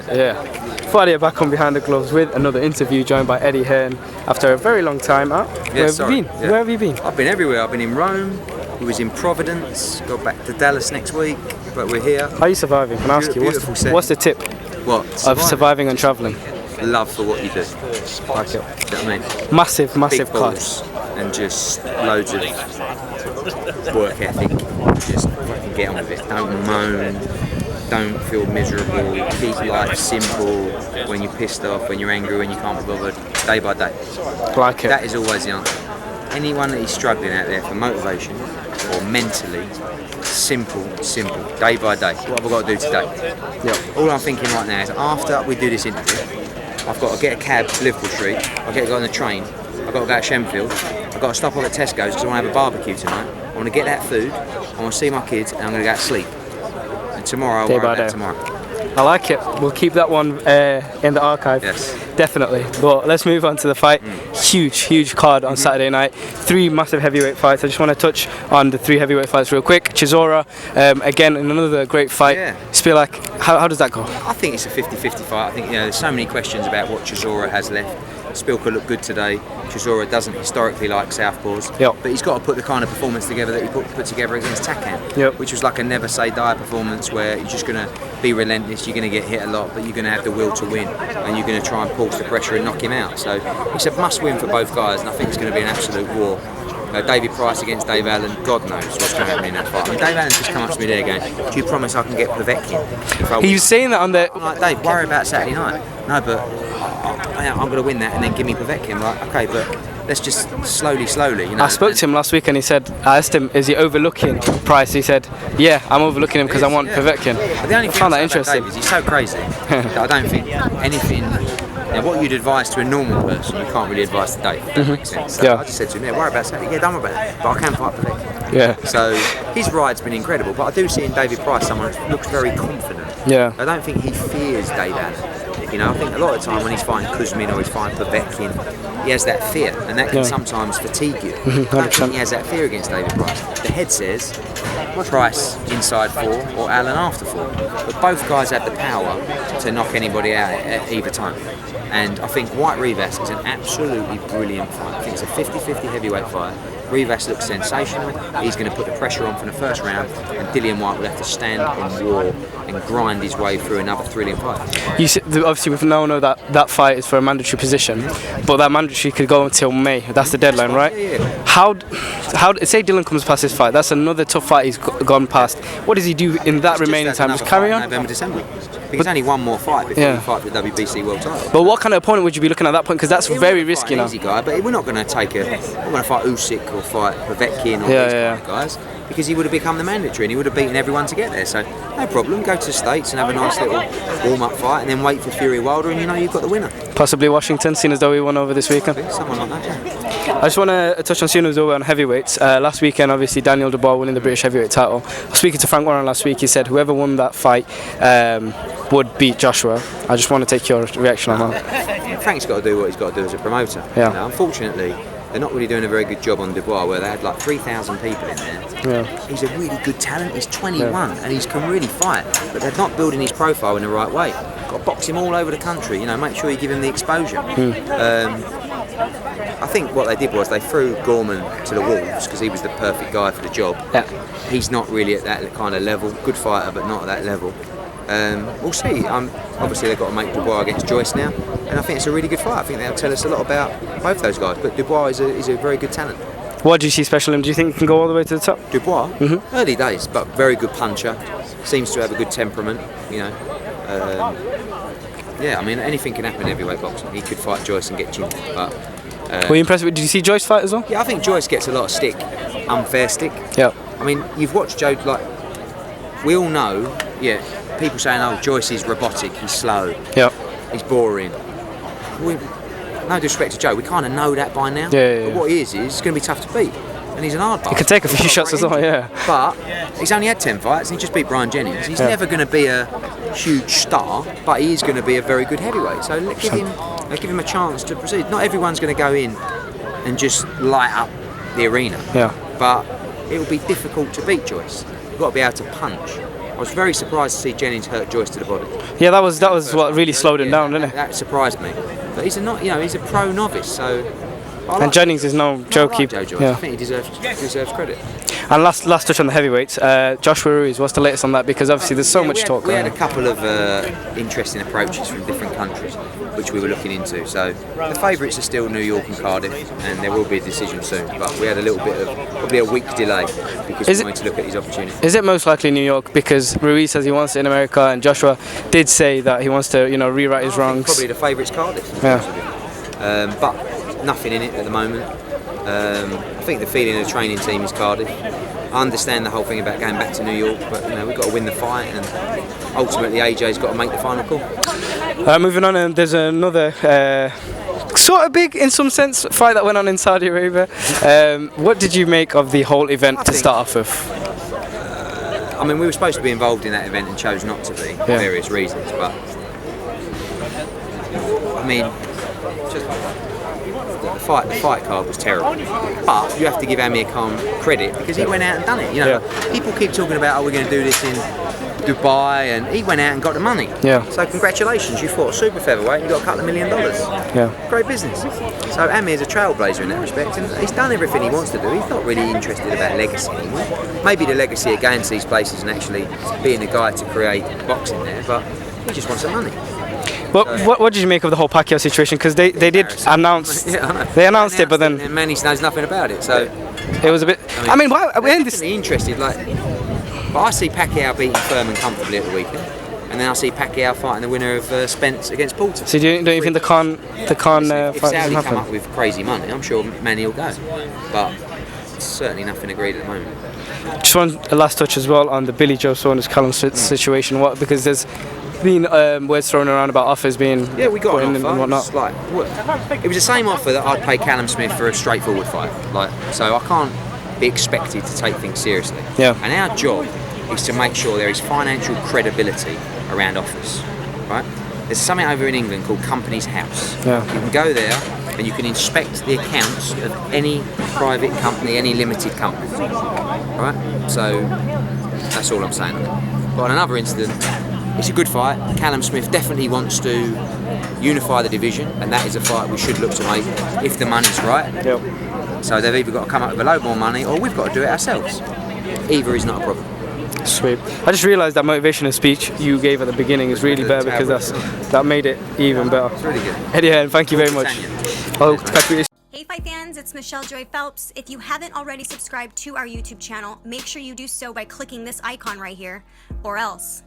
Yeah. Fuad here back on Behind the Gloves with another interview, joined by Eddie Hearn after a very long time out. Where have you been? Yeah. Where have you been? I've been everywhere. I've been in Rome, we was in Providence, got back to Dallas next week, but we're here. How are you surviving? Can I ask you, what's the tip of surviving and travelling? Love for what you do. Like it. Do you know what I mean? Massive class. And just loads of work ethic. Just fucking get on with it. Don't moan. Don't feel miserable. Keep life simple. When you're pissed off, when you're angry, when you can't be bothered. Day by day. Like it. That is always the answer. Anyone that is struggling out there for motivation or mentally, simple. Day by day. What have I got to do today? Yep. All I'm thinking right now is after we do this interview, I've got to get a cab to Liverpool Street. I've got to go on the train. I've got to go to Shenfield. I've got to stop off at Tesco's because I want to have a barbecue tonight. I want to get that food. I want to see my kids, and I'm going to go to sleep. And tomorrow, I'll worry about tomorrow. I like it. We'll keep that one in the archive. Yes. Definitely. But let's move on to the fight. Huge card on Saturday night. 3 massive heavyweight fights. I just want to touch on the 3 heavyweight fights real quick. Chisora, again, another great fight. Yeah. Spielak, how does that go? I think it's a 50-50 fight. I think there's so many questions about what Chisora has left. Spilka looked good today. Chisora doesn't historically like southpaws, but he's got to put the kind of performance together that he put together against Takam, which was like a never say die performance where you're just going to be relentless, you're going to get hit a lot, but you're going to have the will to win, and you're going to try and pulse the pressure and knock him out. So it's a must win for both guys, and I think it's going to be an absolute war. David Price against Dave Allen, God knows what's going to happen in that fight. I mean, Dave Allen's just come up to me there going, do you promise I can get Povetkin? He was saying that on the... I'm like, Dave, worry about Saturday night. No, but I'm going to win that and then give me Povetkin. I'm like, okay, but let's just slowly, you know. I spoke to him last week and he said, I asked him, is he overlooking Price? He said, yeah, I'm overlooking him because I want Povetkin. But the only thing I found that interesting is he's so crazy that I don't think anything... what you'd advise to a normal person, you can't really advise to Dave, if that makes sense. So I just said to him, worry about Saturday. Yeah, don't worry about that. But I can fight Povetkin. Yeah. So his ride's been incredible, but I do see in David Price someone who looks very confident. Yeah. I don't think he fears Dave Allen. You know, I think a lot of the time when he's fighting Kuzmin or he's fighting Povetkin, he has that fear, and that can sometimes fatigue you. I don't think he has that fear against David Price. The head says Price inside 4 or Allen after 4, but both guys have the power to knock anybody out at either time. And I think White Rivas is an absolutely brilliant fight. I think it's a 50-50 heavyweight fight. Rivas looks sensational. He's going to put the pressure on from the first round, and Dillian White will have to stand and war and grind his way through another thrilling fight. Obviously, we now know that fight is for a mandatory position, but that mandatory could go until May. That's the deadline, right? Yeah. How? Say Dillian comes past this fight. That's another tough fight he's gone past. What does he do in that remaining time? Just carry on? November, December. Because only one more fight before you fight for the WBC World Title. But what kind of opponent would you be looking at that point? Because that's very risky now. Easy guy, but we're not going to take we're going to fight Usyk or fight Povetkin or these kind of guys, because he would have become the mandatory and he would have beaten everyone to get there. So no problem, go to the States and have a nice little warm-up fight and then wait for Fury Wilder, and you know you've got the winner. Possibly Washington, seeing as though he won over this weekend. Someone like that, yeah. I just want to touch on seeing as though we're on heavyweights. Last weekend, obviously, Daniel Dubois winning the British heavyweight title. I was speaking to Frank Warren last week. He said whoever won that fight would beat Joshua. I just want to take your reaction on that. Frank's got to do what he's got to do as a promoter. Yeah. You know, unfortunately, they're not really doing a very good job on Dubois, where they had like 3,000 people in there. Yeah. He's a really good talent. He's 21 and he can really fight, but they're not building his profile in the right way. Got to box him all over the country. You know, make sure you give him the exposure. I think what they did was they threw Gorman to the wolves because he was the perfect guy for the job. Yeah. He's not really at that kind of level. Good fighter, but not at that level. We'll see. Obviously, they've got to make Dubois against Joyce now, and I think it's a really good fight. I think they'll tell us a lot about both those guys. But Dubois is a very good talent. What do you see special in him? Do you think he can go all the way to the top? Dubois? Early days, but very good puncher. Seems to have a good temperament, you know. Yeah, I mean, anything can happen in heavyweight boxing. He could fight Joyce and get chinned. But were you impressed with? Did you see Joyce fight as well? Yeah, I think Joyce gets a lot of stick, unfair stick. Yeah. I mean, you've watched Joe. Like, we all know. Yeah, people saying, "Oh, Joyce is robotic. He's slow. Yeah. He's boring." No disrespect to Joe, we kind of know that by now. Yeah. But what he is it's going to be tough to beat. And he's an hard bastard. He could take a few shots as well, yeah. But he's only had 10 fights and he just beat Brian Jennings. He's never going to be a huge star, but he is going to be a very good heavyweight. So give him a chance to proceed. Not everyone's going to go in and just light up the arena. Yeah. But it will be difficult to beat Joyce. You've got to be able to punch. I was very surprised to see Jennings hurt Joyce to the body. Yeah, that was what really slowed him down, didn't it? That surprised me. But he's he's a pro novice, so. And Jennings is no joke. Joe Joyce. I think he deserves credit. And last touch on the heavyweights, Joshua Ruiz. What's the latest on that? Because obviously there's so much talk. We had a couple of interesting approaches from different countries, which we were looking into. So the favourites are still New York and Cardiff, and there will be a decision soon. But we had a little bit of probably a week delay because we wanted to look at these opportunities. Is it most likely New York because Ruiz says he wants it in America, and Joshua did say that he wants to rewrite his wrongs? Probably the favourites Cardiff. Yeah. But nothing in it at the moment. I think the feeling of the training team is Cardiff. I understand the whole thing about going back to New York, but we've got to win the fight, and ultimately AJ's got to make the final call. Moving on, and there's another sort of big, in some sense, fight that went on in Saudi Arabia. What did you make of the whole event to start off with? I mean, we were supposed to be involved in that event and chose not to be for various reasons, but I mean, the fight card was terrible. But you have to give Amir Khan credit because he went out and done it. People keep talking about, we're going to do this in Dubai, and he went out and got the money. Yeah. So congratulations, you fought a super featherweight and you got a couple of $1 million. Yeah. Great business. So Amir's a trailblazer in that respect, and he's done everything he wants to do. He's not really interested about legacy anymore. Maybe the legacy of going to these places and actually being the guy to create boxing there, but he just wants some money. What did you make of the whole Pacquiao situation? Because they did announce, they announced it, but then Manny knows nothing about it. So it was a bit. I mean why? I'm definitely interested. But I see Pacquiao beating Furman comfortably at the weekend, and then I see Pacquiao fighting the winner of Spence against Porter. So don't you think the Khan if fight Saudi doesn't happen? come up with crazy money, I'm sure Manny will go. But it's certainly nothing agreed at the moment. Just one last touch as well on the Billy Joe Saunders Callum situation. Because there's been words thrown around about offers being we got an offer. and whatnot. It was the same offer that I'd pay Callum Smith for a straightforward fight. So I can't be expected to take things seriously. Yeah. And our job is to make sure there is financial credibility around offers. Right? There's something over in England called Companies House. Yeah. You can go there and you can inspect the accounts of any private company, any limited company. Right? So that's all I'm saying. But on another incident, it's a good fight. Callum Smith definitely wants to unify the division, and that is a fight we should look to make if the money's right. Yep. So they've either got to come up with a load more money, or we've got to do it ourselves. Either is not a problem. Sweet. I just realised that motivational speech you gave at the beginning is really better because that made it even better. It's really good. Eddie, thank you very much. I'll catch you. Hey Fight fans, it's Michelle Joy Phelps. If you haven't already subscribed to our YouTube channel, make sure you do so by clicking this icon right here, or else